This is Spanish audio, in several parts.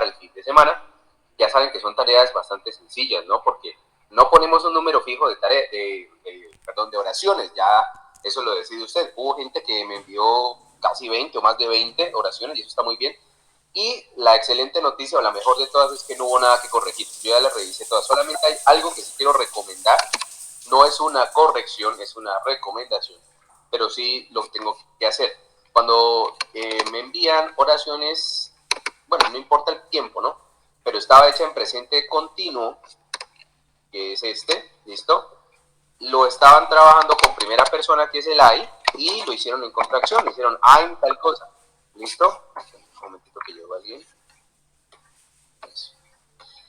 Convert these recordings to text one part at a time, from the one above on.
el fin de semana. Ya saben que son tareas bastante sencillas, ¿no? Porque no ponemos un número fijo de de oraciones, ya eso lo decide usted. Hubo gente que me envió casi 20 o más de 20 oraciones y eso está muy bien. Y la excelente noticia, o la mejor de todas, es que no hubo nada que corregir. Yo ya las revisé todas. Solamente hay algo que sí quiero recomendar. No es una corrección, es una recomendación. Pero sí lo tengo que hacer. Cuando me envían oraciones, bueno, no importa el tiempo, ¿no? Pero estaba hecha en presente continuo, que es este, ¿listo? Lo estaban trabajando con primera persona, que es el I, y lo hicieron en contracción, hicieron I'm tal cosa, ¿listo? Un momentito que llegó alguien.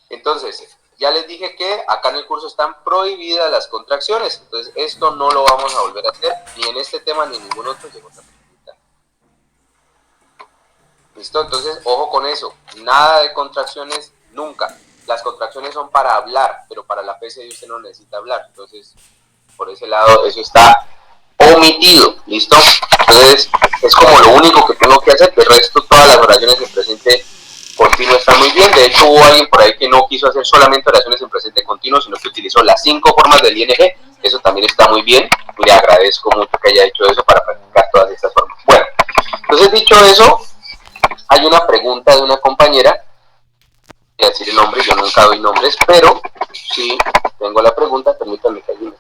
Entonces, ya les dije que acá en el curso están prohibidas las contracciones, entonces esto no lo vamos a volver a hacer, ni en este tema ni en ningún otro. Llegó otra pregunta. ¿Listo? Entonces, ojo con eso, nada de contracciones nunca. Las contracciones son para hablar, pero para la PCD usted no necesita hablar, entonces por ese lado eso está omitido, ¿listo? Entonces es como lo único que tengo que hacer. De resto todas las oraciones en presente continuo están muy bien. De hecho hubo alguien por ahí que no quiso hacer solamente oraciones en presente continuo, sino que utilizó las 5 formas del ING. Eso también está muy bien, le agradezco mucho que haya hecho eso para practicar todas estas formas. Bueno, entonces dicho eso, hay una pregunta de una compañera, voy a decir el nombre, yo nunca doy nombres, pero sí tengo la pregunta, permítanme que alguien.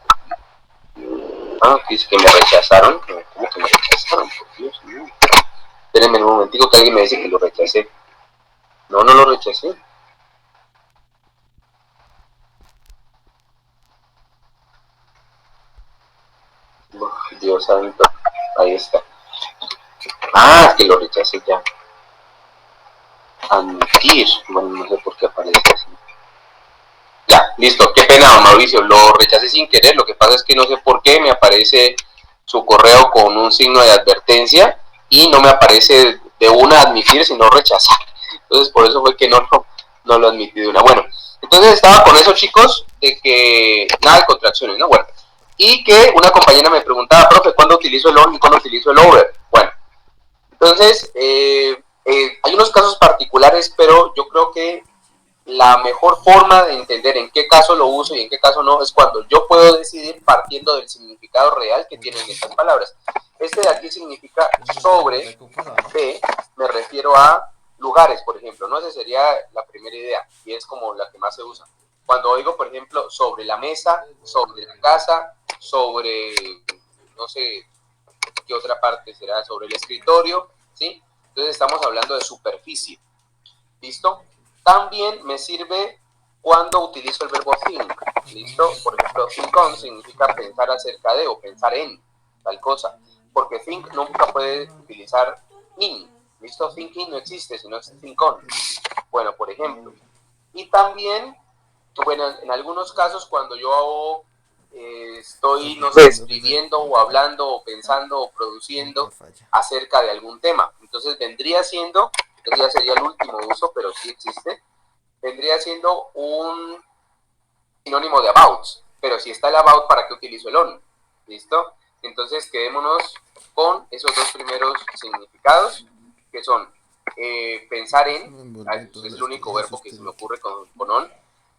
Dice que me rechazaron. ¿Cómo que me rechazaron? Por Dios mío. Espérenme un momentico que alguien me dice que lo rechacé. No, no lo rechacé. Dios santo. Ahí está. Que lo rechacé ya. Admitir. Bueno, no sé por qué aparece así. Ya, listo. Qué pena, Mauricio. Lo rechacé sin querer. Lo que pasa es que no sé por qué me aparece su correo con un signo de advertencia y no me aparece de una admitir, sino rechazar. Entonces, por eso fue que no lo admití de una. Bueno, entonces estaba con eso, chicos, de que nada de contracciones, ¿no? Bueno, y que una compañera me preguntaba, profe, ¿cuándo utilizo el on y cuándo utilizo el over? Bueno, entonces, hay unos casos particulares, pero yo creo que la mejor forma de entender en qué caso lo uso y en qué caso no es cuando yo puedo decidir partiendo del significado real que tienen estas palabras. Este de aquí significa sobre, de, me refiero a lugares, por ejemplo, ¿no? Esa sería la primera idea y es como la que más se usa. Cuando oigo, por ejemplo, sobre la mesa, sobre la casa, sobre, no sé, qué otra parte será, sobre el escritorio, ¿sí? Entonces estamos hablando de superficie. ¿Listo? También me sirve cuando utilizo el verbo think. ¿Listo? Por ejemplo, think on significa pensar acerca de o pensar en tal cosa. Porque think nunca puede utilizar in. ¿Listo? Thinking no existe, sino es think on. Bueno, por ejemplo. Y también, bueno, en algunos casos cuando yo estoy, no sé, escribiendo o hablando o pensando o produciendo acerca de algún tema. Entonces vendría siendo, este ya sería el último uso, pero sí existe, vendría siendo un sinónimo de about. Pero si está el about, ¿para qué utilizo el on? ¿Listo? Entonces quedémonos con esos dos primeros significados, que son pensar en, es el único verbo que se me ocurre con on,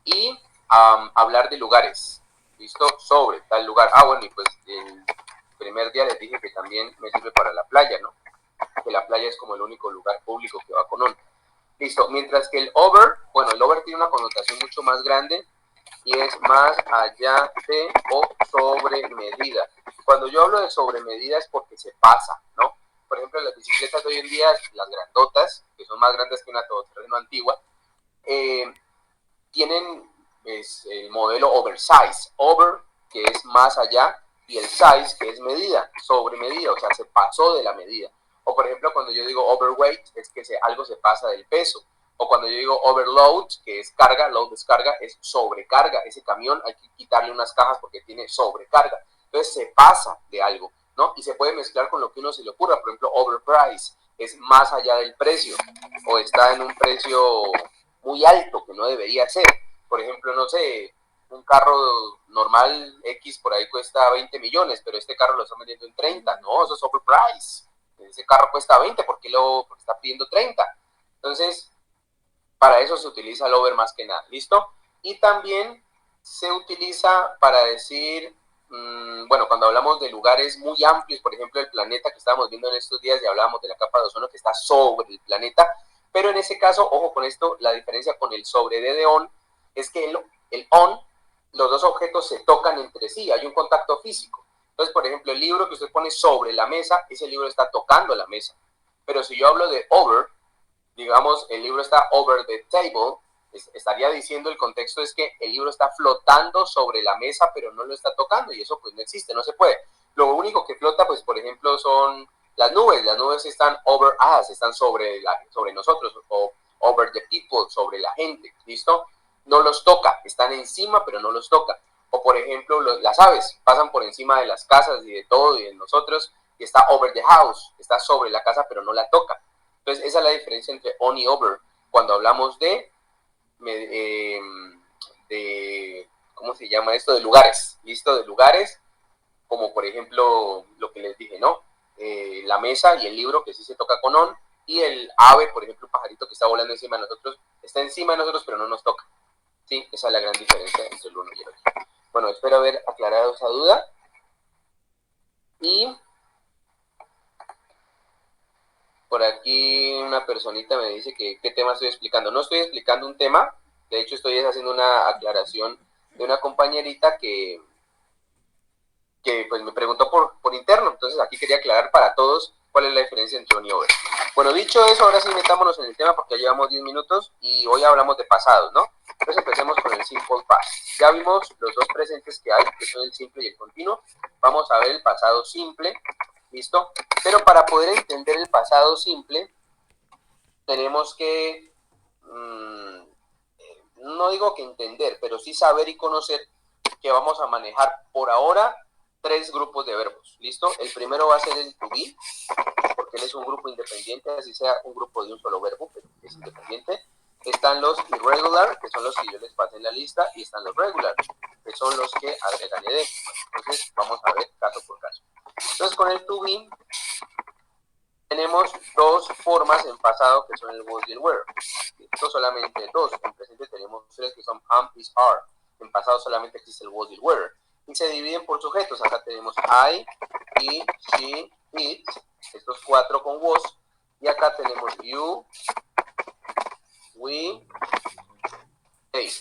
y hablar de lugares. ¿Listo? Sobre tal lugar. Bueno, y pues el primer día les dije que también me sirve para la playa, ¿no? Que la playa es como el único lugar público que va con on. Listo, mientras que el over, bueno, el over tiene una connotación mucho más grande y es más allá de o sobre medida. Cuando yo hablo de sobre medida es porque se pasa, ¿no? Por ejemplo, las bicicletas de hoy en día, las grandotas, que son más grandes que una todoterreno antigua, tienen el modelo oversize, over, que es más allá, y el size, que es medida, sobre medida, o sea, se pasó de la medida. O por ejemplo, cuando yo digo overweight, es que algo se pasa del peso. O cuando yo digo overload, que es carga, load es carga, es sobrecarga. Ese camión hay que quitarle unas cajas porque tiene sobrecarga. Entonces se pasa de algo, ¿no? Y se puede mezclar con lo que uno se le ocurra. Por ejemplo, overprice es más allá del precio o está en un precio muy alto que no debería ser. Por ejemplo, no sé, un carro normal X por ahí cuesta 20 millones, pero este carro lo están vendiendo en 30. No, eso es overprice. Ese carro cuesta 20, ¿por qué lo está pidiendo 30? Entonces, Para eso se utiliza el over más que nada, ¿listo? Y también se utiliza para decir, bueno, cuando hablamos de lugares muy amplios, por ejemplo, el planeta que estábamos viendo en estos días y hablábamos de la capa de ozono que está sobre el planeta, pero en ese caso, ojo con esto, la diferencia con el sobre de on es que el on, los dos objetos se tocan entre sí, hay un contacto físico. Entonces, por ejemplo, el libro que usted pone sobre la mesa, ese libro está tocando la mesa. Pero si yo hablo de over, digamos, el libro está over the table, estaría diciendo, el contexto es que el libro está flotando sobre la mesa, pero no lo está tocando, y eso pues no existe, no se puede. Lo único que flota, pues por ejemplo, son las nubes están over us, están sobre nosotros, o over the people, sobre la gente, ¿listo? No los toca, están encima, pero no los toca. O por ejemplo, las aves pasan por encima de las casas y de todo y de nosotros, y está over the house, está sobre la casa, pero no la toca. Entonces, esa es la diferencia entre on y over cuando hablamos de ¿cómo se llama esto? De lugares, ¿listo? De lugares, como por ejemplo lo que les dije, ¿no? La mesa y el libro, que sí se toca con on, y el ave, por ejemplo, un pajarito que está volando encima de nosotros, está encima de nosotros, pero no nos toca. Sí, esa es la gran diferencia entre el uno y el otro. Bueno, espero haber aclarado esa duda. Y por aquí una personita me dice que qué tema estoy explicando. No estoy explicando un tema, de hecho estoy haciendo una aclaración de una compañerita que pues me preguntó por interno. Entonces aquí quería aclarar para todos cuál es la diferencia entre on y over. Bueno, dicho eso, ahora sí metámonos en el tema porque ya llevamos 10 minutos y hoy hablamos de pasados, ¿no? Entonces empecemos con el simple past. Ya vimos los dos presentes que hay, que son el simple y el continuo. Vamos a ver el pasado simple, ¿listo? Pero para poder entender el pasado simple, tenemos que, no digo que entender, pero sí saber y conocer que vamos a manejar por ahora 3 grupos de verbos, ¿listo? El primero va a ser el to be, porque él es un grupo independiente, así sea un grupo de un solo verbo, pero es independiente. Están los irregular, que son los que yo les pasé en la lista, y están los regular, que son los que agregan ed. Entonces, vamos a ver caso por caso. Entonces, con el to be, tenemos dos formas en pasado que son el was y el were. Esto solamente dos. En presente tenemos 3 que son am, is, are. En pasado solamente existe el was y el were. Y se dividen por sujetos. Acá tenemos I, he, she, it. Estos 4 con was. Y acá tenemos you, we, they,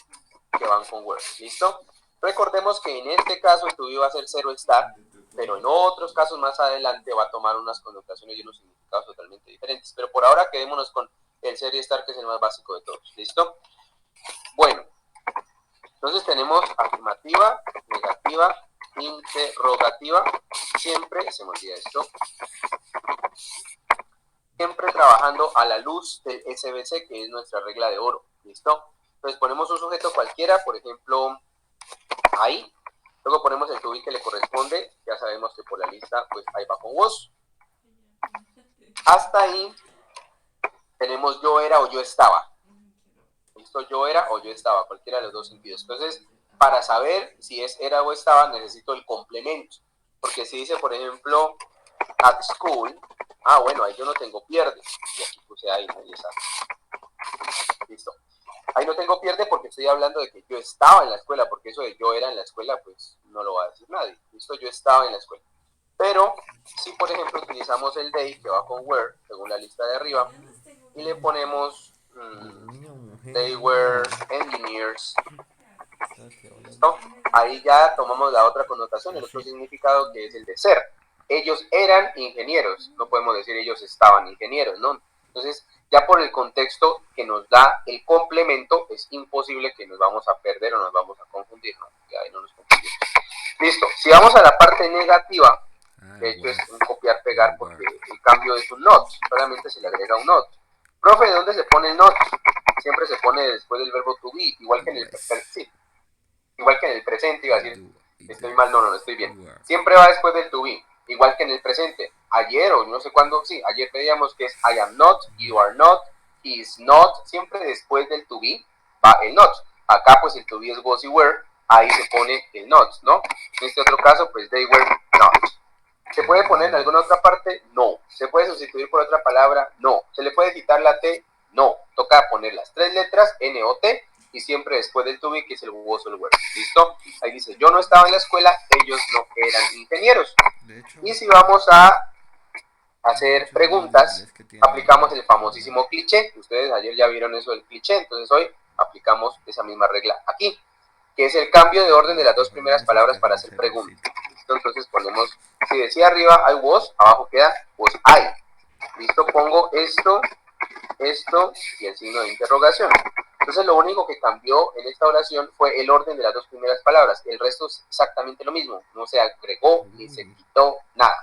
que van con were. ¿Listo? Recordemos que en este caso el to be va a ser 0 estar, pero en otros casos más adelante va a tomar unas connotaciones y unos significados totalmente diferentes. Pero por ahora quedémonos con el ser y estar, que es el más básico de todos. ¿Listo? Bueno, entonces tenemos afirmativa, negativa, interrogativa. Siempre, se me olvida esto, siempre trabajando a la luz del SBC, que es nuestra regla de oro. ¿Listo? Entonces ponemos un sujeto cualquiera, por ejemplo, ahí. Luego ponemos el to be que le corresponde. Ya sabemos que por la lista, pues ahí va con was. Hasta ahí tenemos yo era o yo estaba. ¿Listo? Yo era o yo estaba, cualquiera de los dos sentidos. Entonces, para saber si es era o estaba, necesito el complemento. Porque si dice, por ejemplo, at school, bueno, ahí yo no tengo pierde. Y aquí puse ahí, ahí está. Listo. Ahí no tengo pierde porque estoy hablando de que yo estaba en la escuela, porque eso de yo era en la escuela, pues no lo va a decir nadie. Listo, yo estaba en la escuela. Pero si, por ejemplo, utilizamos el they, que va con were, según la lista de arriba, y le ponemos they were engineers, ¿listo? Ahí ya tomamos la otra connotación, el otro significado, que es el de ser. Ellos eran ingenieros, no podemos decir ellos estaban ingenieros, ¿no? Entonces, ya por el contexto que nos da el complemento, es imposible que nos vamos a perder o nos vamos a confundir, ¿no? Ya ahí no nos confundimos. Listo, si vamos a la parte negativa, de hecho es un copiar-pegar porque el cambio es un not, solamente se le agrega un not. Profe, ¿de dónde se pone el not? Siempre se pone después del verbo to be, igual que en el sí, igual que en el presente, iba a decir, estoy mal, no, estoy bien. Siempre va después del to be, igual que en el presente. Ayer o no sé cuándo, sí, ayer veíamos que es I am not, you are not, he is not, siempre después del to be va el not. Acá pues el to be es was y were, ahí se pone el not, ¿no? En este otro caso pues they were not. ¿Se puede poner en alguna otra parte? No. ¿Se puede sustituir por otra palabra? No. ¿Se le puede quitar la T? No, toca poner las 3 letras, N o T, y siempre después del to be, que es el was o el were. ¿Listo? Ahí dice, yo no estaba en la escuela, ellos no eran ingenieros. Y si vamos a hacer preguntas, aplicamos el famosísimo cliché. Ustedes ayer ya vieron eso del cliché, entonces hoy aplicamos esa misma regla aquí, que es el cambio de orden de las dos primeras palabras para hacer preguntas. ¿Listo? Entonces ponemos, si decía arriba I was, abajo queda was I. ¿Listo? Pongo esto y el signo de interrogación. Entonces lo único que cambió en esta oración fue el orden de las dos primeras palabras. El resto es exactamente lo mismo. No se agregó ni se quitó nada.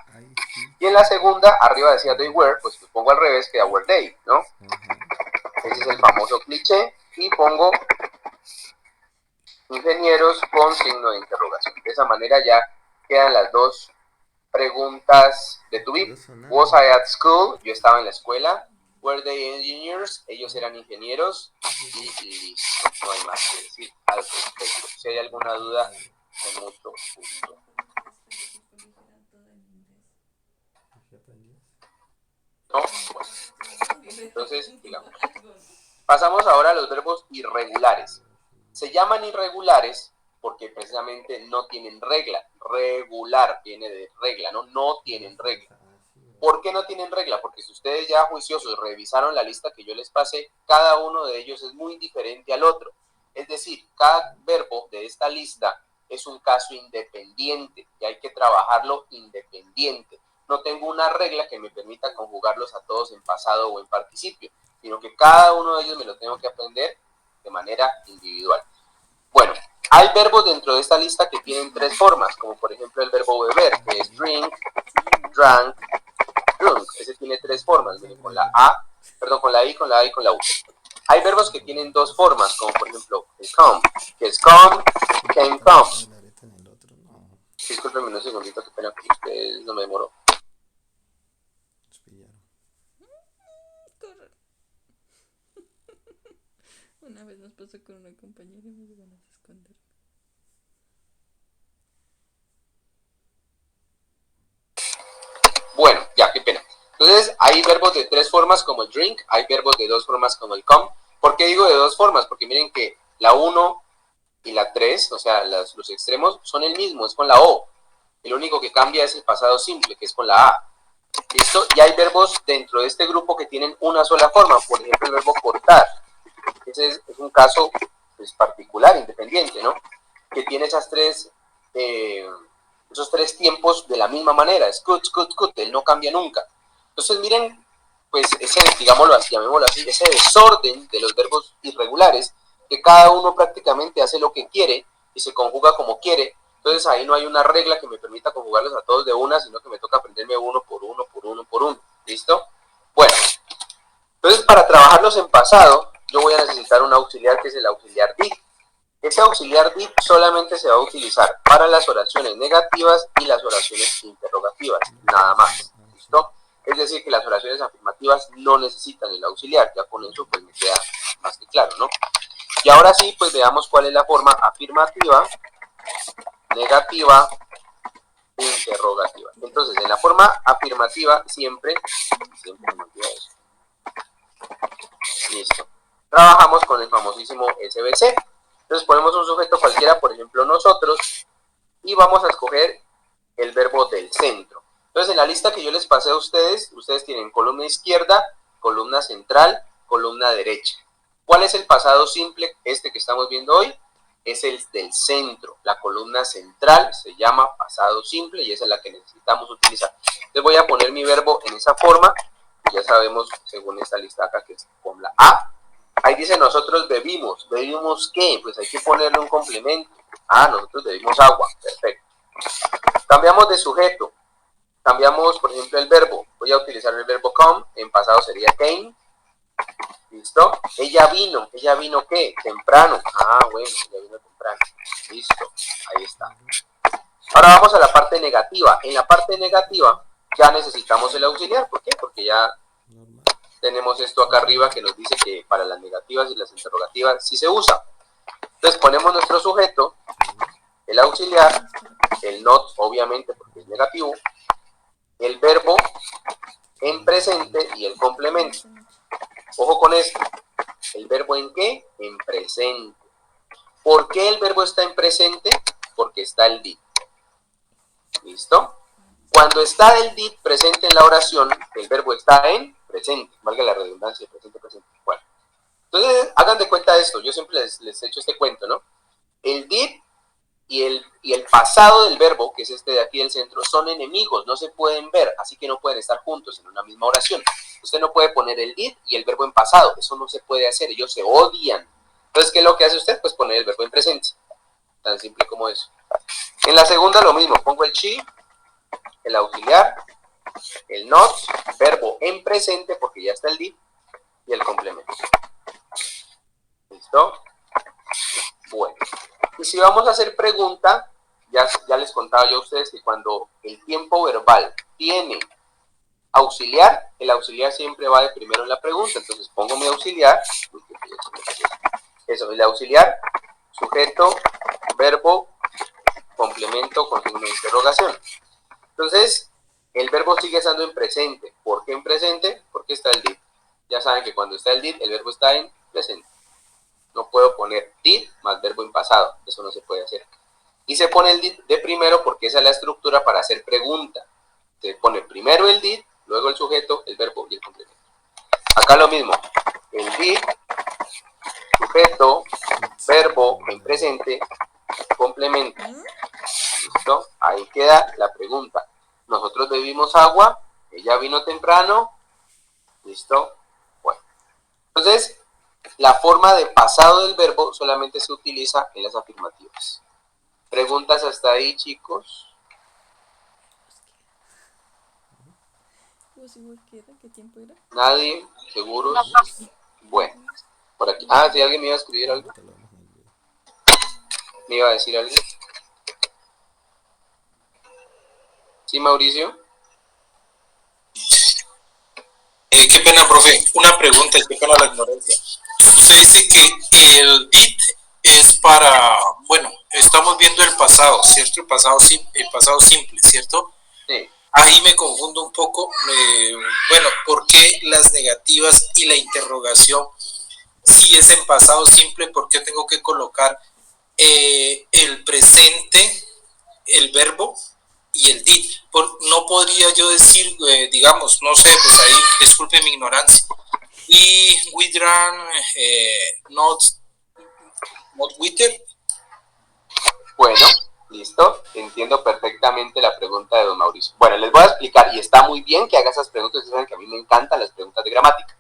Y en la segunda, arriba decía they were, pues lo pongo al revés, queda were they, ¿no? Ese es el famoso cliché. Y pongo ingenieros con signo de interrogación. De esa manera ya quedan las dos preguntas de to be. Was I at school? Yo estaba en la escuela. Were they engineers? Ellos eran ingenieros. Y listo, no hay más que decir al respecto. Si hay alguna duda, con mucho gusto. ¿No? Bueno. Entonces, digamos. Pasamos ahora a los verbos irregulares. Se llaman irregulares porque precisamente no tienen regla. Regular viene de regla, ¿no? No tienen regla. ¿Por qué no tienen regla? Porque si ustedes ya juiciosos revisaron la lista que yo les pasé, cada uno de ellos es muy diferente al otro. Es decir, cada verbo de esta lista es un caso independiente y hay que trabajarlo independiente. No tengo una regla que me permita conjugarlos a todos en pasado o en participio, sino que cada uno de ellos me lo tengo que aprender de manera individual. Bueno, hay verbos dentro de esta lista que tienen 3 formas, como por ejemplo el verbo beber, que es drink, drank, drunk. Ese tiene 3 formas, miren, con la A, perdón, con la I, con la A y con la U. Hay verbos que tienen 2 formas, como por ejemplo el come, que es come, came, comes. Disculpenme un segundito, qué pena que ustedes no me demoró. Una vez nos pasó con una compañera y nos iban a esconder. Bueno, ya, qué pena. Entonces, hay verbos de 3 formas como el drink, hay verbos de 2 formas como el come. ¿Por qué digo de 2 formas? Porque miren que la 1 y la 3, o sea, los extremos, son el mismo, es con la O. El único que cambia es el pasado simple, que es con la A. ¿Listo? Y hay verbos dentro de este grupo que tienen una sola forma, por ejemplo, el verbo cortar. Ese es un caso pues, particular, independiente, ¿no? Que tiene esos 3 tiempos de la misma manera. Es cut, cut, cut, él no cambia nunca. Entonces, miren, pues ese, digámoslo así, llamémoslo así, ese desorden de los verbos irregulares, que cada uno prácticamente hace lo que quiere y se conjuga como quiere. Entonces ahí no hay una regla que me permita conjugarlos a todos de una, sino que me toca aprenderme uno por uno, por uno, por uno. ¿Listo? Bueno, entonces para trabajarlos en pasado, yo voy a necesitar un auxiliar que es el auxiliar did. Ese auxiliar did solamente se va a utilizar para las oraciones negativas y las oraciones interrogativas, nada más. ¿Listo? Es decir, que las oraciones afirmativas no necesitan el auxiliar, ya con eso pues me queda más que claro, ¿no? Y ahora sí, pues veamos cuál es la forma afirmativa, negativa, interrogativa. Entonces, en la forma afirmativa siempre me olvida eso. Listo. Trabajamos con el famosísimo SVC. Entonces ponemos un sujeto cualquiera, por ejemplo nosotros, y vamos a escoger el verbo del centro. Entonces en la lista que yo les pasé a ustedes, ustedes tienen columna izquierda, columna central, columna derecha. ¿Cuál es el pasado simple? Este que estamos viendo hoy es el del centro. La columna central se llama pasado simple y esa es la que necesitamos utilizar. Entonces voy a poner mi verbo en esa forma. Ya sabemos, según esta lista acá, que es con la A. Ahí dice nosotros bebimos. ¿Bebimos qué? Pues hay que ponerle un complemento. Ah, nosotros bebimos agua. Perfecto. Cambiamos de sujeto. Cambiamos, por ejemplo, el verbo. Voy a utilizar el verbo come. En pasado sería came. ¿Listo? Ella vino. ¿Ella vino qué? Temprano. Ah, bueno, ella vino temprano. Listo. Ahí está. Ahora vamos a la parte negativa. En la parte negativa ya necesitamos el auxiliar. ¿Por qué? Porque ya tenemos esto acá arriba que nos dice que para las negativas y las interrogativas sí se usa. Entonces ponemos nuestro sujeto, el auxiliar, el not obviamente porque es negativo, el verbo en presente y el complemento. Ojo con esto. ¿El verbo en qué? En presente. ¿Por qué el verbo está en presente? Porque está el did. ¿Listo? Cuando está el did presente en la oración, el verbo está en presente. Valga la redundancia, presente, presente. Bueno, entonces hagan de cuenta esto. Yo siempre les he hecho este cuento, ¿no? El did y el pasado del verbo, que es este de aquí del centro, son enemigos, no se pueden ver, así que no pueden estar juntos en una misma oración. Usted no puede poner el did y el verbo en pasado, eso no se puede hacer, ellos se odian. Entonces, ¿qué es lo que hace usted? Pues poner el verbo en presente, tan simple como eso. En la segunda lo mismo, pongo el she, el auxiliar, el not, verbo en presente porque ya está el did y el complemento. ¿Listo? Bueno, y si vamos a hacer pregunta, ya les contaba yo a ustedes que cuando el tiempo verbal tiene auxiliar, el auxiliar siempre va de primero en la pregunta. Entonces pongo mi auxiliar, eso, el auxiliar, sujeto, verbo, complemento con signo de interrogación. Entonces, el verbo sigue estando en presente. ¿Por qué en presente? Porque está el did. Ya saben que cuando está el did, el verbo está en presente. No puedo poner did más verbo en pasado, eso no se puede hacer. Y se pone el did de primero porque esa es la estructura para hacer pregunta. Se pone primero el did, luego el sujeto, el verbo y el complemento. Acá lo mismo, el did, sujeto, verbo en presente, complemento. ¿Listo? Ahí queda la pregunta. Nosotros bebimos agua, ella vino temprano, ¿listo? Bueno, entonces la forma de pasado del verbo solamente se utiliza en las afirmativas. ¿Preguntas hasta ahí, chicos? ¿Vos igual que era? ¿Qué tiempo era? ¿Nadie? ¿Seguros? Bueno, por aquí. Ah, si alguien me iba a escribir algo. ¿Me iba a decir algo? ¿Sí, Mauricio? Qué pena, profe. Una pregunta, qué pena la ignorancia. Usted dice que el did es para, bueno, estamos viendo el pasado, ¿cierto? El pasado simple, ¿cierto? Sí. Ahí me confundo un poco. Bueno, ¿por qué las negativas y la interrogación? Si es en pasado simple, ¿por qué tengo que colocar el presente, el verbo y el did? No podría yo decir, digamos, no sé, pues ahí, disculpe mi ignorancia. Y we drank not water. Bueno, listo. Entiendo perfectamente la pregunta de don Mauricio. Bueno, les voy a explicar, y está muy bien que haga esas preguntas, ustedes saben que a mí me encantan las preguntas de gramática.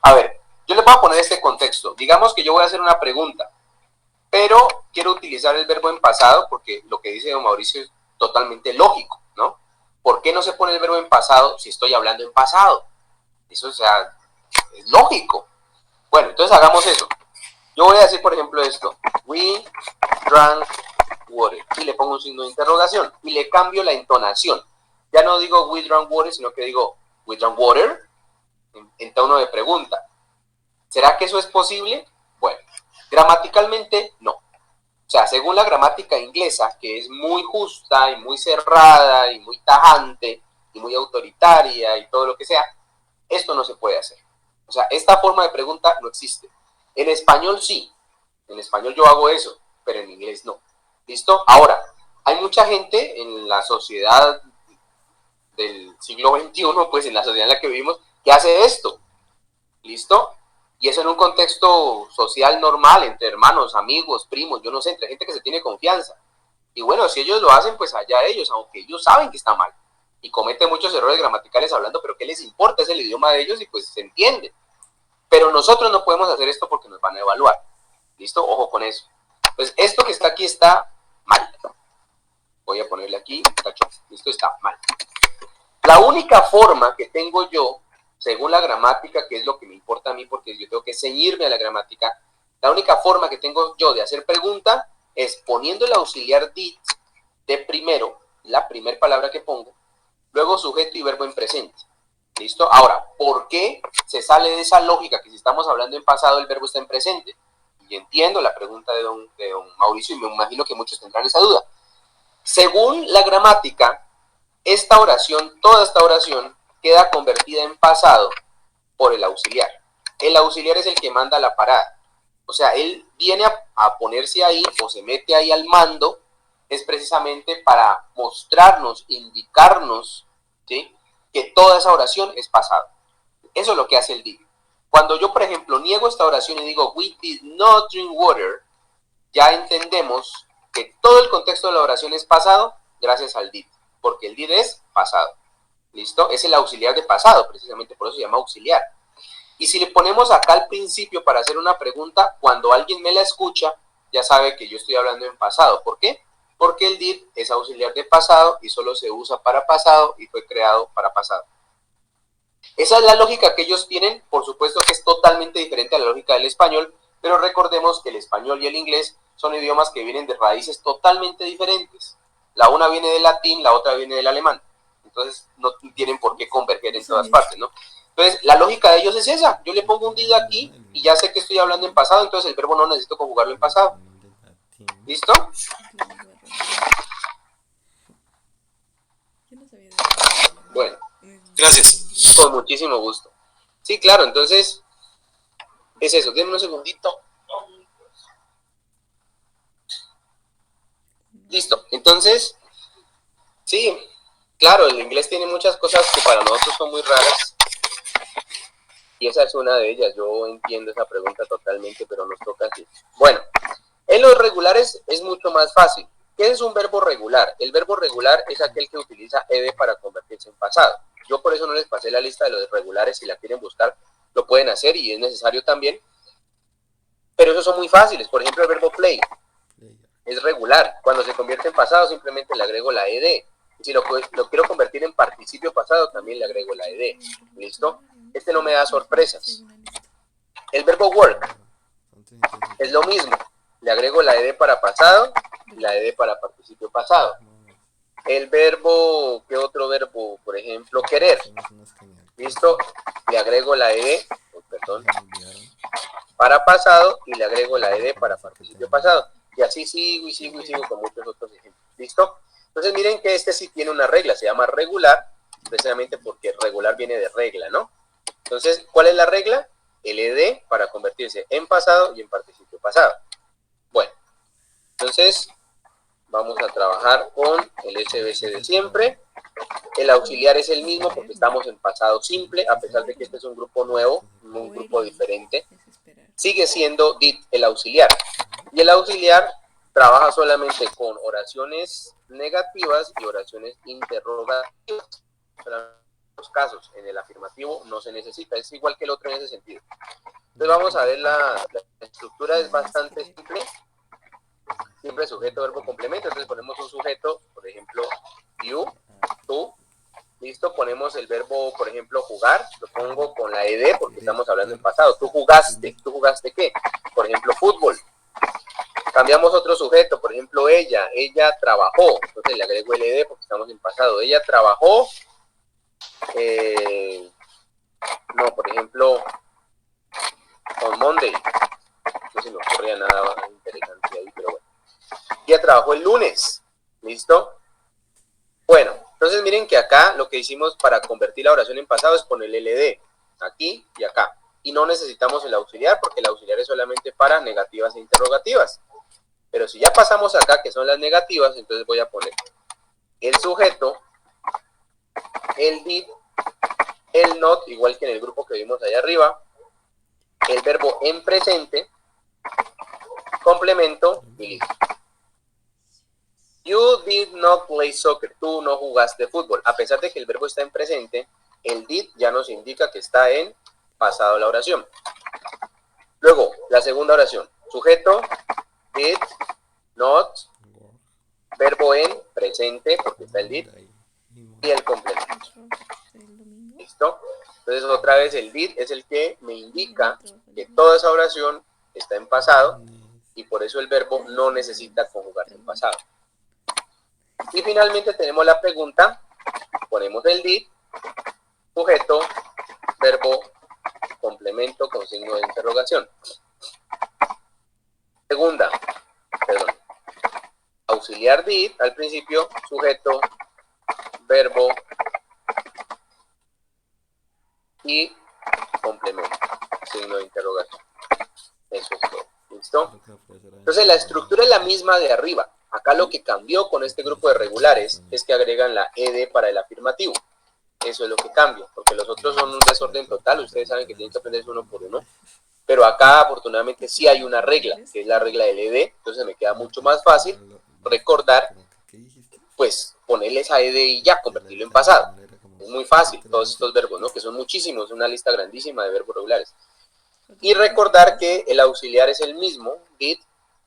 A ver, yo les voy a poner este contexto. Digamos que yo voy a hacer una pregunta, pero quiero utilizar el verbo en pasado porque lo que dice don Mauricio es totalmente lógico, ¿no? ¿Por qué no se pone el verbo en pasado si estoy hablando en pasado? Eso, o sea, es lógico. Bueno, entonces hagamos eso. Yo voy a decir, por ejemplo, esto. We drank water. Y le pongo un signo de interrogación. Y le cambio la entonación. Ya no digo we drank water, sino que digo we drank water en tono de pregunta. ¿Será que eso es posible? Bueno, gramaticalmente no. O sea, según la gramática inglesa, que es muy justa y muy cerrada y muy tajante y muy autoritaria y todo lo que sea, esto no se puede hacer. O sea, esta forma de pregunta no existe. En español sí. En español yo hago eso, pero en inglés no. ¿Listo? Ahora, hay mucha gente en la sociedad del siglo XXI, pues en la sociedad en la que vivimos, que hace esto. ¿Listo? Y eso en un contexto social normal, entre hermanos, amigos, primos, yo no sé, entre gente que se tiene confianza. Y bueno, si ellos lo hacen, pues allá ellos, aunque ellos saben que está mal. Y cometen muchos errores gramaticales hablando, pero ¿qué les importa? Es el idioma de ellos y pues se entiende. Pero nosotros no podemos hacer esto porque nos van a evaluar. ¿Listo? Ojo con eso. Pues esto que está aquí está mal. Voy a ponerle aquí, tacho. Esto está mal. La única forma que tengo yo, según la gramática, que es lo que me importa a mí, porque yo tengo que ceñirme a la gramática, la única forma que tengo yo de hacer pregunta es poniendo el auxiliar did de primero, la primera palabra que pongo, luego sujeto y verbo en presente. ¿Listo? Ahora, ¿por qué se sale de esa lógica que si estamos hablando en pasado el verbo está en presente? Y entiendo la pregunta de don Mauricio y me imagino que muchos tendrán esa duda. Según la gramática, esta oración, toda esta oración, queda convertida en pasado por el auxiliar. el auxiliar es el que manda la parada. O sea, él viene a ponerse ahí o se mete ahí al mando, es precisamente para mostrarnos, indicarnos, ¿sí?, que toda esa oración es pasado. Eso es lo que hace el did. Cuando yo, por ejemplo, niego esta oración y digo, we did not drink water, ya entendemos que todo el contexto de la oración es pasado gracias al did, porque el did es pasado. ¿Listo? Es el auxiliar de pasado, precisamente por eso se llama auxiliar. Y si le ponemos acá al principio para hacer una pregunta, cuando alguien me la escucha, ya sabe que yo estoy hablando en pasado. ¿Por qué? Porque el did es auxiliar de pasado y solo se usa para pasado y fue creado para pasado. Esa es la lógica que ellos tienen, por supuesto que es totalmente diferente a la lógica del español, pero recordemos que el español y el inglés son idiomas que vienen de raíces totalmente diferentes. La una viene del latín, la otra viene del alemán. Entonces no tienen por qué converger en todas partes, ¿no? Entonces la lógica de ellos es esa. Yo le pongo un did aquí y ya sé que estoy hablando en pasado, entonces el verbo no necesito conjugarlo en pasado. ¿Listo? Yo no sabía de Bueno, Gracias. con muchísimo gusto. Sí, claro, entonces es eso. Denme un segundito. Listo. Entonces, sí, claro, el inglés tiene muchas cosas que para nosotros son muy raras. Y esa es una de ellas. Yo entiendo esa pregunta totalmente, pero nos toca así. Bueno, en los regulares es mucho más fácil. ¿Qué es un verbo regular? El verbo regular es aquel que utiliza ed para convertirse en pasado. Yo por eso no les pasé la lista de los regulares. Si la quieren buscar, lo pueden hacer y es necesario también. Pero esos son muy fáciles. Por ejemplo, el verbo play es regular. Cuando se convierte en pasado, simplemente le agrego la ed. Si lo quiero convertir en participio pasado, también le agrego la ed. ¿Listo? Este no me da sorpresas. El verbo work es lo mismo. Le agrego la ed para pasado y la ed para participio pasado. El verbo, ¿qué otro verbo? Por ejemplo, querer. ¿Listo? Le agrego la ed, perdón, para pasado y le agrego la ed para participio pasado. Y así sigo y sigo y sigo con muchos otros ejemplos. ¿Listo? Entonces miren que este sí tiene una regla, se llama regular, precisamente porque regular viene de regla, ¿no? Entonces, ¿cuál es la regla? El ed para convertirse en pasado y en participio pasado. Bueno, entonces vamos a trabajar con el SBC de siempre. El auxiliar es el mismo porque estamos en pasado simple, a pesar de que este es un grupo nuevo, un grupo diferente. Sigue siendo did el auxiliar. Y el auxiliar trabaja solamente con oraciones negativas y oraciones interrogativas. En los casos, en el afirmativo no se necesita, es igual que el otro en ese sentido. Entonces vamos a ver la estructura, es bastante simple. Siempre sujeto, verbo, complemento. Entonces ponemos un sujeto, por ejemplo, you, tú. Listo, ponemos el verbo, por ejemplo, jugar. Lo pongo con la ed porque estamos hablando en pasado. Tú jugaste. ¿Tú jugaste qué? Por ejemplo, fútbol. Cambiamos otro sujeto, por ejemplo, ella. Ella trabajó. Entonces le agrego el ed porque estamos en pasado. Ella trabajó. No, por ejemplo, on Monday. No se me ocurría nada interesante ahí, pero bueno. Ella trabajó el lunes. ¿Listo? Bueno, entonces miren que acá lo que hicimos para convertir la oración en pasado es ponerle el ed aquí y acá. Y no necesitamos el auxiliar porque el auxiliar es solamente para negativas e interrogativas. Pero si ya pasamos acá, que son las negativas, entonces voy a poner el sujeto, el did, el not, igual que en el grupo que vimos allá arriba, el verbo en presente, complemento y listo. You did not play soccer. Tú no jugaste fútbol. A pesar de que el verbo está en presente, el did ya nos indica que está en pasado la oración. Luego, la segunda oración. Sujeto, did, not, verbo en presente, porque está el did, y el complemento. ¿Listo? Entonces, otra vez el did es el que me indica que toda esa oración está en pasado, y por eso el verbo no necesita conjugarse en pasado. Y finalmente tenemos la pregunta, ponemos el did, sujeto, verbo, complemento con signo de interrogación. Segunda, perdón, auxiliar did, al principio, sujeto, verbo y complemento. signo de interrogación. Eso es todo. ¿Listo? Entonces la estructura es la misma de arriba. Acá lo que cambió con este grupo de regulares es que agregan la ed para el afirmativo. Eso es lo que cambia, porque los otros son un desorden total. Ustedes saben que tienen que aprenderse uno por uno. Pero acá afortunadamente sí hay una regla, que es la regla del ed. Entonces me queda mucho más fácil recordar, pues ponerle esa ed y ya, convertirlo en pasado. Es muy fácil, todos estos verbos, ¿no? Que son muchísimos, una lista grandísima de verbos regulares. Y recordar que el auxiliar es el mismo, did,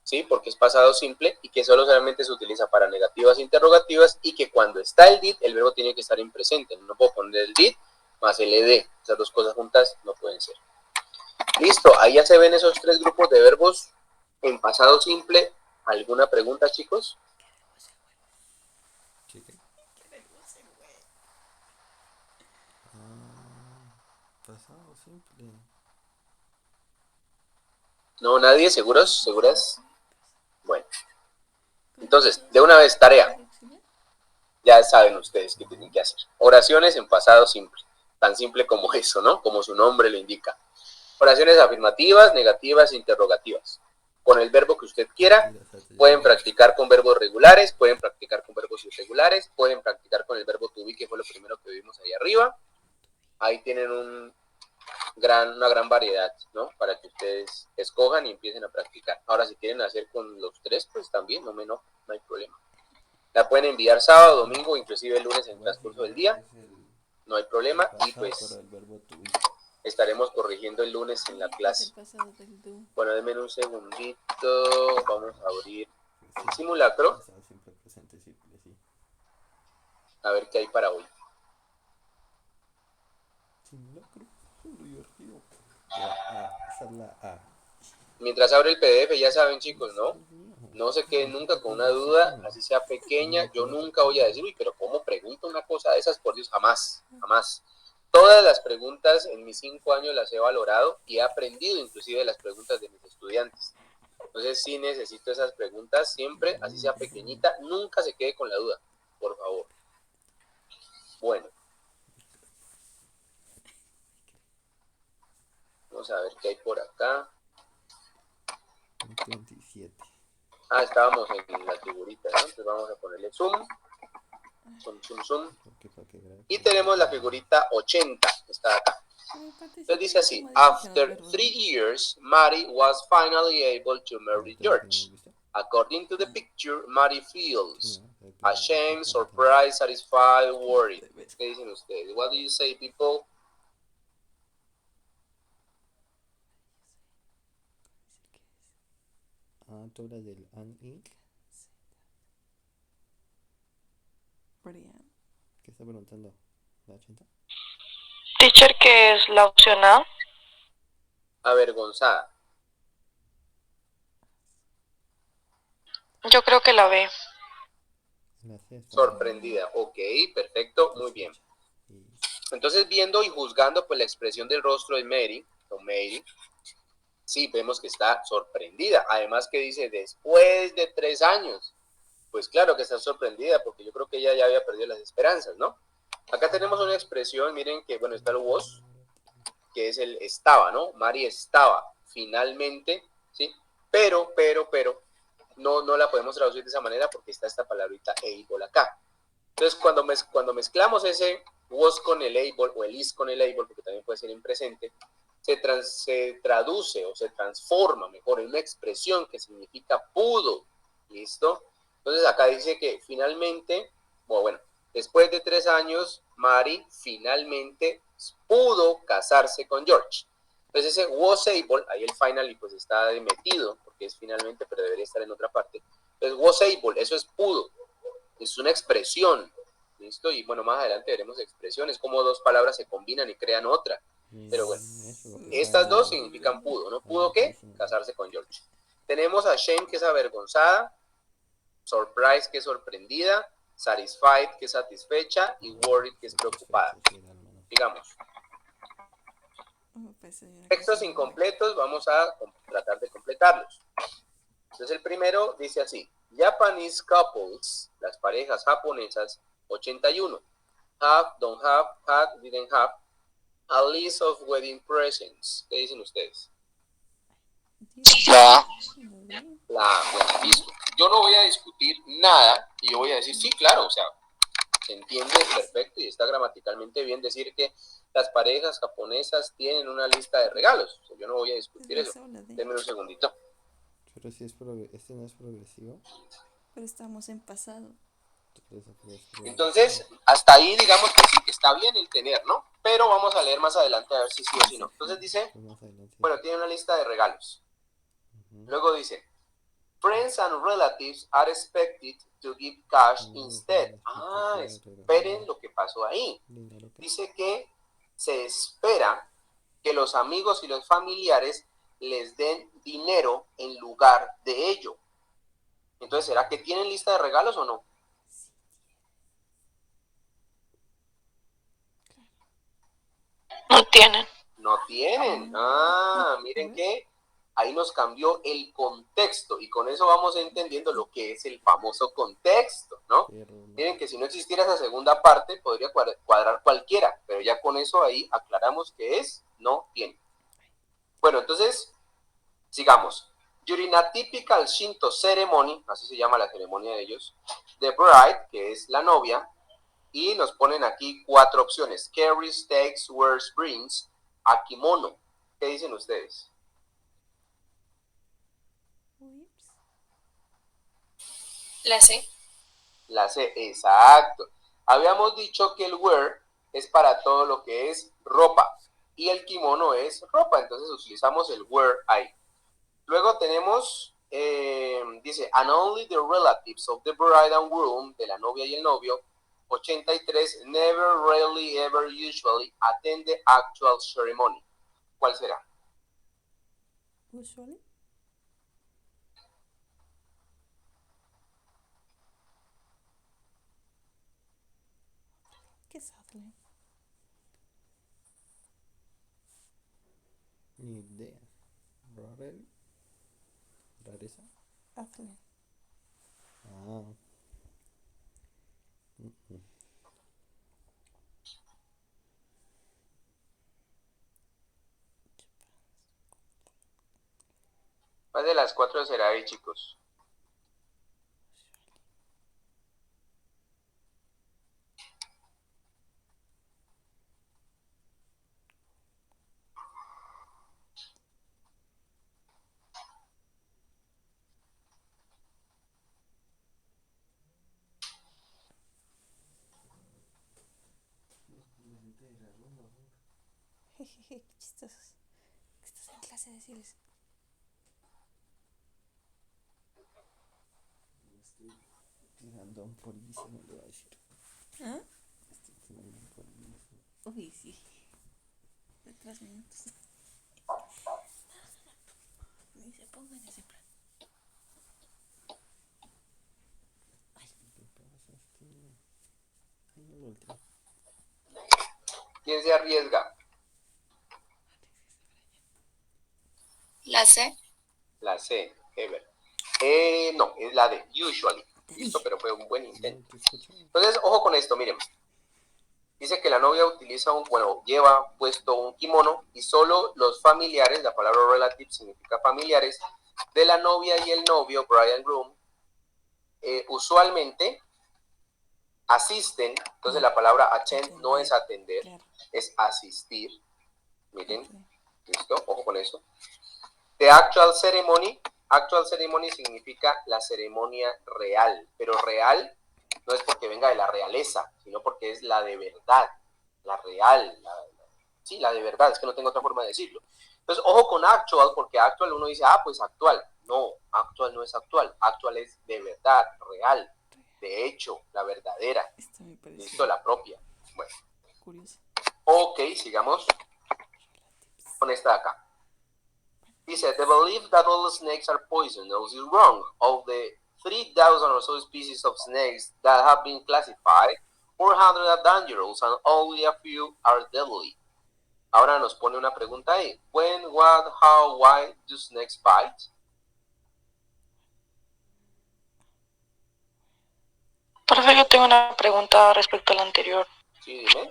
¿sí? Porque es pasado simple y que solamente se utiliza para negativas e interrogativas, y que cuando está el did, el verbo tiene que estar en presente. No puedo poner el did más el ed. Esas dos cosas juntas no pueden ser. Listo, ahí ya se ven esos tres grupos de verbos en pasado simple. ¿Alguna pregunta, chicos? Pasado simple. ¿No? ¿Nadie? ¿Seguros? ¿Seguras? Bueno, entonces, de una vez, tarea. Ya saben ustedes qué tienen que hacer. Oraciones en pasado simple. Tan simple como eso, ¿no? Como su nombre lo indica. Oraciones afirmativas, negativas, interrogativas. Con el verbo que usted quiera. Pueden practicar con verbos regulares, pueden practicar con verbos irregulares, pueden practicar con el verbo to be, que fue lo primero que vimos ahí arriba. Ahí tienen una gran variedad, ¿no? Para que ustedes escojan y empiecen a practicar. Ahora, si quieren hacer con los tres, pues también, no hay problema. La pueden enviar sábado, domingo, inclusive el lunes en el transcurso del día. No hay problema. Y pues estaremos corrigiendo el lunes en la clase. Bueno, denme un segundito. Vamos a abrir el simulacro. A ver qué hay para hoy. Mientras abre el PDF, ya saben, chicos, ¿no? No se queden nunca con una duda, así sea pequeña. Yo nunca voy a decir, uy, pero ¿cómo pregunto una cosa de esas? Por Dios, jamás, jamás. Todas las preguntas en mis 5 años las he valorado y he aprendido inclusive de las preguntas de mis estudiantes. Entonces sí necesito esas preguntas siempre, así sea pequeñita. Nunca se quede con la duda, por favor. Bueno. Vamos a ver qué hay por acá. 27. Estábamos en la figurita, ¿no? Entonces vamos a ponerle zoom. Zoom. Y tenemos la figurita 80, está acá. Entonces dice así: After 3 years, Mary was finally able to marry George. According to the picture, Mary feels ashamed, surprised, satisfied, worried. ¿Qué dicen ustedes? What do you say, people? Tú hablas del Inc. Brian. ¿Qué está preguntando? ¿La 80? Teacher, ¿qué es la opción A? Avergonzada. Yo creo que la B. Sorprendida. Ok, perfecto, muy bien. Entonces, viendo y juzgando pues la expresión del rostro de Mary, sí, vemos que está sorprendida. Además que dice, después de 3 años. Pues claro que está sorprendida, porque yo creo que ella ya había perdido las esperanzas, ¿no? Acá tenemos una expresión, miren que, bueno, está el was, que es el estaba, ¿no? Mary estaba, finalmente, ¿sí? Pero, no la podemos traducir de esa manera porque está esta palabrita able acá. Entonces, cuando mezclamos ese was con el able, o el is con el able, porque también puede ser en presente, se traduce o se transforma mejor en una expresión que significa pudo. ¿Listo? Entonces acá dice que finalmente, bueno, después de 3 años, Mary finalmente pudo casarse con George. Entonces ese was able, ahí el final y pues está metido, porque es finalmente, pero debería estar en otra parte. Entonces was able, eso es pudo, es una expresión. ¿Listo? Y bueno, más adelante veremos expresiones, como 2 palabras se combinan y crean otra. Pero bueno, estas 2 significan pudo, ¿no? ¿Pudo qué? Casarse con George. Tenemos a Shane, que es avergonzada, surprised, que es sorprendida, satisfied, que es satisfecha, y worried, que es preocupada. Digamos. Textos incompletos, vamos a tratar de completarlos. Entonces el primero dice así: Japanese couples, las parejas japonesas, 81. Have, don't have, had, didn't have. A list of wedding presents. ¿Qué dicen ustedes? La A. Muy bien. Bueno, listo. Yo no voy a discutir nada y yo voy a decir, sí, claro, o sea, se entiende perfecto y está gramaticalmente bien decir que las parejas japonesas tienen una lista de regalos. O sea, yo no voy a discutir Es la eso. sola de. Denme un segundito. Pero si es este no es progresivo. Pero estamos en pasado. Entonces, pero es progresivo. Entonces, hasta ahí digamos que sí, que está bien el tener, ¿no? Pero vamos a leer más adelante a ver si sí o si no. Entonces dice, Pues más adelante. bueno, tiene una lista de regalos. Ujú. Luego dice, friends and relatives are expected to give cash instead. Esperen lo que pasó ahí. Dinero que. Dice que se espera que los amigos y los familiares les den dinero en lugar de ello. Entonces, ¿será que tienen lista de regalos o no? No tienen. No tienen. Miren que ahí nos cambió el contexto y con eso vamos entendiendo lo que es el famoso contexto, ¿no? Pero no. Miren que si no existiera esa segunda parte podría cuadrar cualquiera, pero ya con eso ahí aclaramos que es no tiene. Bueno, entonces sigamos. During a typical Shinto ceremony, así se llama la ceremonia de ellos, the bride, que es la novia, y nos ponen aquí 4 opciones: carries, takes, wears, brings, a kimono. ¿Qué dicen ustedes? Ups. La C. La C, exacto. Habíamos dicho que el wear es para todo lo que es ropa y el kimono es ropa, entonces utilizamos el wear ahí. Luego tenemos, dice, and only the relatives of the bride and groom, de la novia y el novio, 83, never, rarely, ever, usually attend the actual ceremony. ¿Cuál será? Usually. ¿Qué es Adler? Ni idea. Rareza. Adler. Ah. Ujú. ¿Cuál de las 4 será ahí, chicos? Jejeje, qué chistosos. Que estás en clase de decirles. Estoy tirando un polvísimo, le voy a decir. ¿Ah? Estoy tirando un polvísimo. Uy, sí. De 3 minutos. Ni se ponga en ese plan. ¿Qué pasa? Ay, no lo volteé. ¿Quién se arriesga? La C. La C, ever. No, es la D, usually. Listo, pero fue un buen intento. No te escucho. Entonces, ojo con esto, miren. Dice que la novia utiliza lleva puesto un kimono y solo los familiares, la palabra relative significa familiares, de la novia y el novio, bride and groom, usualmente asisten. Entonces la palabra attend no es atender, Claro. es asistir. Miren, Ok. listo, ojo con eso. The actual ceremony significa la ceremonia real, pero real no es porque venga de la realeza, sino porque es la de verdad, la real, la de verdad, es que no tengo otra forma de decirlo. Entonces, ojo con actual, porque actual uno dice, pues actual. No, actual no es actual es de verdad, real, de hecho, la verdadera, Esta me parece listo, la propia. Bueno, curiosa. ok, sigamos con esta de acá. Dice, the belief that all snakes are poisonous is wrong. Of the 3,000 or so species of snakes that have been classified, 400 are dangerous and only a few are deadly. Ahora nos pone una pregunta ahí. When, what, how, why do snakes bite? Profe, yo tengo una pregunta respecto a la anterior. Sí, dime.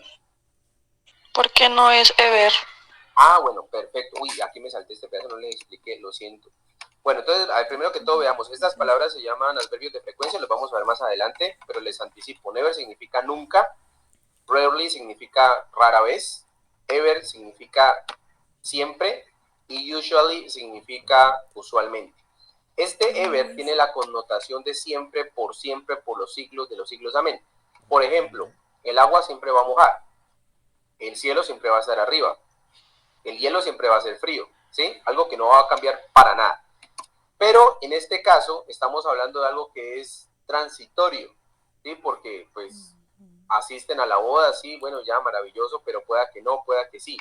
¿Por qué no es ever? Ah, bueno, perfecto. Uy, aquí me salté este pedazo, no les expliqué, lo siento. Bueno, entonces, a ver, primero que todo veamos, estas palabras se llaman adverbios de frecuencia, los vamos a ver más adelante, pero les anticipo. Never significa nunca, rarely significa rara vez, ever significa siempre y usually significa usualmente. Este ever tiene la connotación de siempre, por los siglos de los siglos, amén. Por ejemplo, el agua siempre va a mojar, el cielo siempre va a estar arriba, el hielo siempre va a ser frío, ¿sí? Algo que no va a cambiar para nada. Pero en este caso estamos hablando de algo que es transitorio, ¿sí? Porque pues asisten a la boda, sí, bueno, ya maravilloso, pero pueda que no, pueda que sí,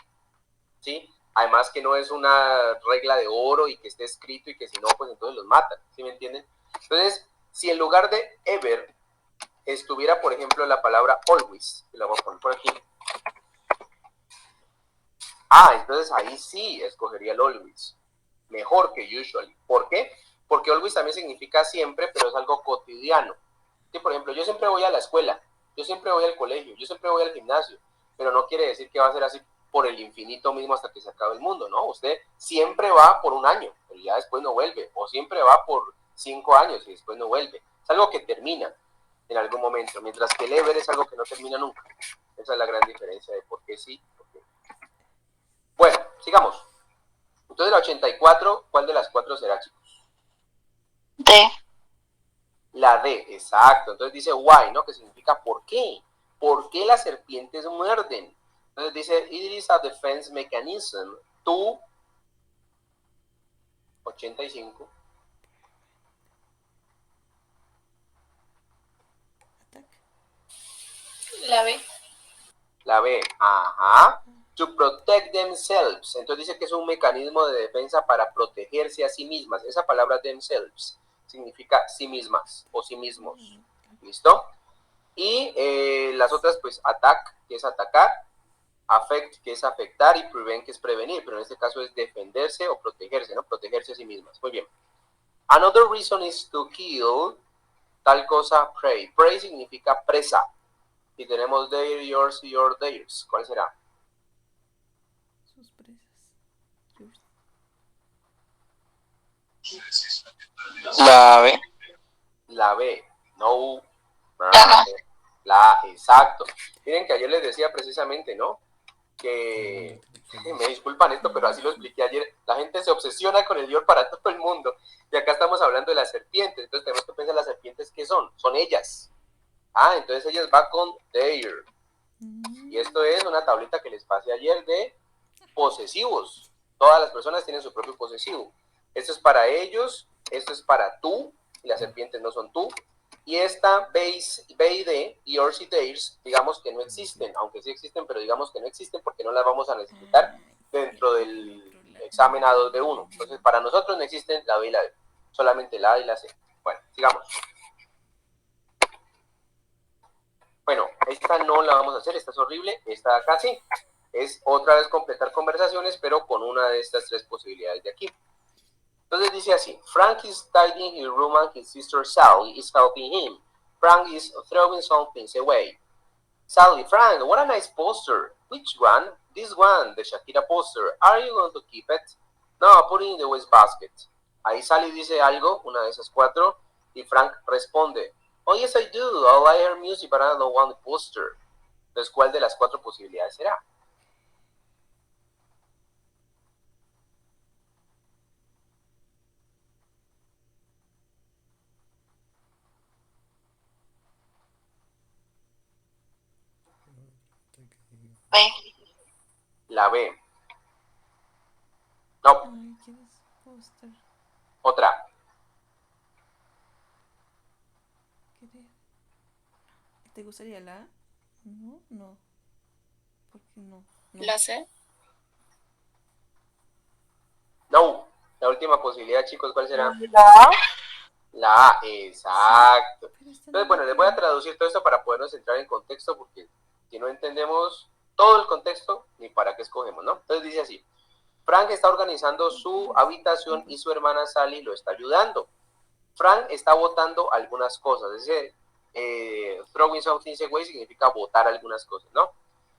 ¿sí? Además que no es una regla de oro y que esté escrito y que si no, pues entonces los matan, ¿sí me entienden? Entonces, si en lugar de ever estuviera, por ejemplo, la palabra always, que la voy a poner por aquí. Entonces ahí sí escogería el always, mejor que usually. ¿Por qué? Porque always también significa siempre, pero es algo cotidiano. Sí, por ejemplo, yo siempre voy a la escuela, yo siempre voy al colegio, yo siempre voy al gimnasio, pero no quiere decir que va a ser así por el infinito mismo hasta que se acabe el mundo, ¿no? Usted siempre va por un año, pero ya después no vuelve, o siempre va por 5 años y después no vuelve. Es algo que termina en algún momento, mientras que el ever es algo que no termina nunca. Esa es la gran diferencia de por qué sí, por qué. Bueno, sigamos. Entonces la 84, ¿cuál de las 4 será, chicos? D. La D, exacto. Entonces dice why, ¿no? Que significa ¿por qué? ¿Por qué las serpientes muerden? Entonces dice, it is a defense mechanism to 85. La B. La B, ajá. To protect themselves. Entonces dice que es un mecanismo de defensa para protegerse a sí mismas. Esa palabra themselves significa sí mismas o sí mismos. ¿Listo? Y las otras, pues, attack, que es atacar, affect, que es afectar, y prevent, que es prevenir, pero en este caso es defenderse o protegerse, ¿no? Protegerse a sí mismas. Muy bien. Another reason is to kill, tal cosa, prey. Prey significa presa. Y tenemos their, yours y your, theirs. ¿Cuál será? Sus presas. Yours. La B. La B. No. La A. La A, exacto. Miren que ayer les decía precisamente, ¿no? Que me disculpan esto, pero así lo expliqué ayer. La gente se obsesiona con el Dior para todo el mundo. Y acá estamos hablando de las serpientes. Entonces tenemos que pensar las serpientes, ¿qué son? Son ellas. Entonces ellas va con their. Y esto es una tablita que les pasé ayer de posesivos. Todas las personas tienen su propio posesivo. Esto es para ellos, esto es para tú, y las serpientes no son tú. Y esta B y D, yours y theirs, digamos que no existen, aunque sí existen, pero digamos que no existen porque no las vamos a necesitar dentro del examen A2B1. Entonces, para nosotros no existen la B y la D, solamente la A y la C. Bueno, sigamos. Bueno, esta no la vamos a hacer, esta es horrible, esta de acá sí. Es otra vez completar conversaciones, pero con una de estas 3 posibilidades de aquí. Entonces dice así, Frank is tidying his room and his sister Sally is helping him. Frank is throwing some things away. Sally, Frank, what a nice poster. Which one? This one, the Shakira poster. Are you going to keep it? No, put it in the wastebasket. Ahí Sally dice algo, una de esas 4, y Frank responde, oh yes I do, I like her music, but I don't want the poster. Entonces, ¿cuál de las 4 posibilidades será? B. La B. No, Ay, ¿quieres póster? otra. ¿Quieres? ¿Te gustaría la A? No, no. ¿Por qué no? No. La C. No, la última posibilidad, chicos, ¿cuál será? La A. La A, exacto. Pero esta Entonces, no bueno, les voy a traducir todo esto para podernos entrar en contexto, porque si no entendemos todo el contexto, ni para qué escogemos, ¿no? Entonces dice así, Frank está organizando su habitación y su hermana Sally lo está ayudando. Frank está botando algunas cosas, es decir, throwing some things away significa botar algunas cosas, ¿no?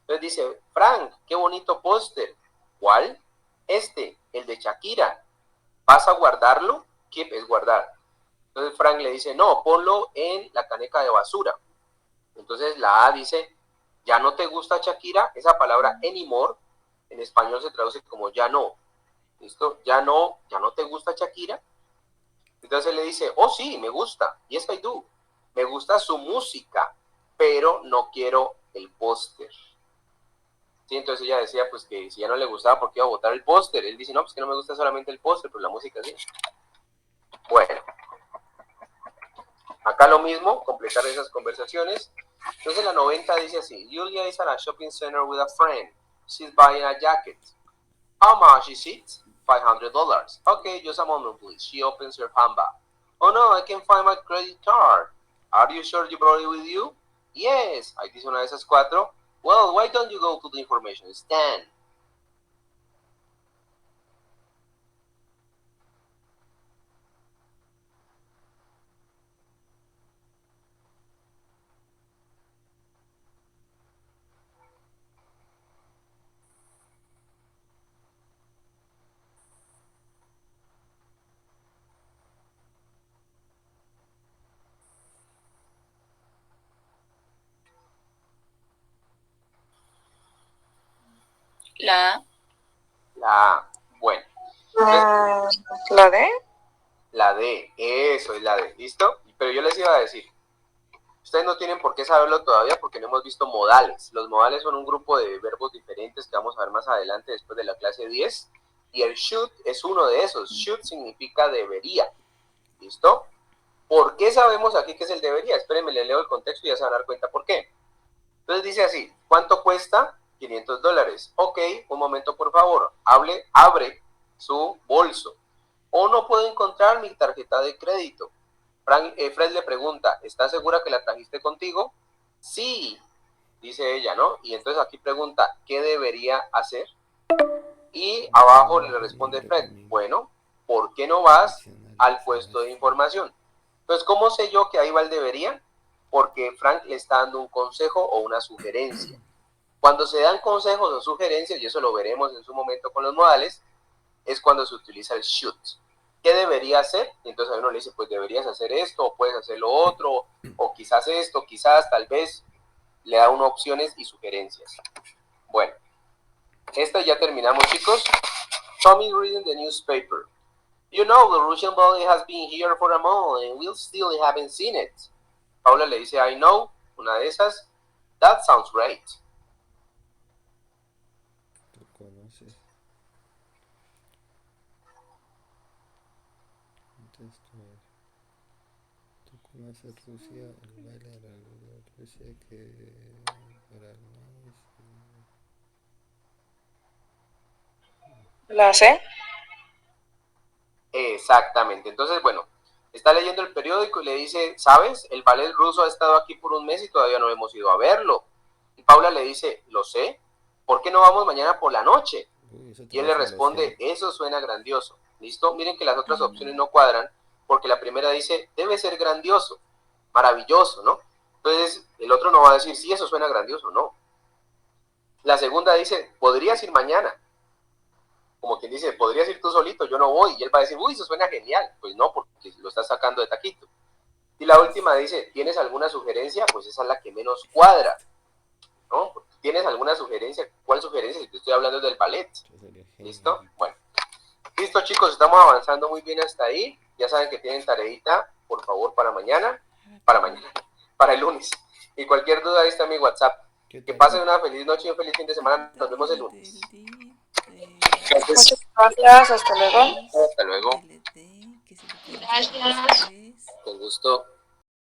Entonces dice, Frank, qué bonito póster. ¿Cuál? Este, el de Shakira. ¿Vas a guardarlo? Keep es guardar. Entonces Frank le dice, no, ponlo en la caneca de basura. Entonces la A dice, ¿ya no te gusta Shakira? Esa palabra anymore en español se traduce como ya no. ¿Listo? Ya no te gusta Shakira. Entonces le dice, oh sí, me gusta. Yes, I do. Me gusta su música, pero no quiero el póster. Sí, entonces ella decía pues que si ya no le gustaba, ¿por qué iba a botar el póster? Él dice, no, pues que no me gusta solamente el póster, pero la música sí. Bueno, acá lo mismo, completar esas conversaciones. Entonces la 90 dice así, Julia is at a shopping center with a friend. She's buying a jacket. How much is it? $500. Okay, just a moment please. She opens her handbag. Oh no, I can't find my credit card. Are you sure you brought it with you? Yes. Ahí dice una de esas cuatro. Well, why don't you go to the information stand? La A. La A. Bueno. ¿La D? La D. Eso es la D. ¿Listo? Pero yo les iba a decir, ustedes no tienen por qué saberlo todavía porque no hemos visto modales. Los modales son un grupo de verbos diferentes que vamos a ver más adelante después de la clase 10. Y el should es uno de esos. Should significa debería. ¿Listo? ¿Por qué sabemos aquí que es el debería? Espérenme, le leo el contexto y ya se van a dar cuenta por qué. Entonces dice así, ¿cuánto cuesta? $500. Ok, un momento por favor. Abre su bolso. O no puedo encontrar mi tarjeta de crédito. Fred le pregunta, ¿estás segura que la trajiste contigo? Sí, dice ella, ¿no? Y entonces aquí pregunta, ¿qué debería hacer? Y abajo le responde Fred, bueno, ¿por qué no vas al puesto de información? Entonces, ¿cómo sé yo que ahí va el debería? Porque Frank le está dando un consejo o una sugerencia. Cuando se dan consejos o sugerencias, y eso lo veremos en su momento con los modales, es cuando se utiliza el should. ¿Qué debería hacer? Y entonces a uno le dice, pues deberías hacer esto, o puedes hacer lo otro, o quizás esto, quizás, tal vez, le da unas opciones y sugerencias. Bueno, esta ya terminamos, chicos. Tommy reading the newspaper. You know, the Russian ballet has been here for a month and we still haven't seen it. Paula le dice, I know, una de esas. That sounds great. ¿Tú conoces? ¿Tú conoces Rusia? El baile de la Rusia que era el más... ¿La C? Exactamente. Entonces, bueno, está leyendo el periódico y le dice, ¿sabes? El ballet ruso ha estado aquí por un mes y todavía no hemos ido a verlo. Y Paula le dice, lo sé. ¿Por qué no vamos mañana por la noche? Y él le responde, eso suena grandioso. ¿Listo? Miren que las otras opciones no cuadran porque la primera dice, debe ser grandioso, maravilloso, ¿no? Entonces, el otro no va a decir, sí, eso suena grandioso, no. La segunda dice, podrías ir mañana. Como quien dice, podrías ir tú solito, yo no voy. Y él va a decir, uy, eso suena genial. Pues no, porque lo estás sacando de taquito. Y la última dice, ¿tienes alguna sugerencia? Pues esa es la que menos cuadra, ¿no? ¿Tienes alguna sugerencia? ¿Cuál sugerencia? Si te estoy hablando del ballet. ¿Listo? Bueno. Listo, chicos, estamos avanzando muy bien hasta ahí. Ya saben que tienen tareita, por favor, para el lunes. Y cualquier duda, ahí está mi WhatsApp. Que pasen una feliz noche y un feliz fin de semana. Nos vemos el lunes. Muchas gracias, hasta luego. Hasta luego. Gracias. Con gusto.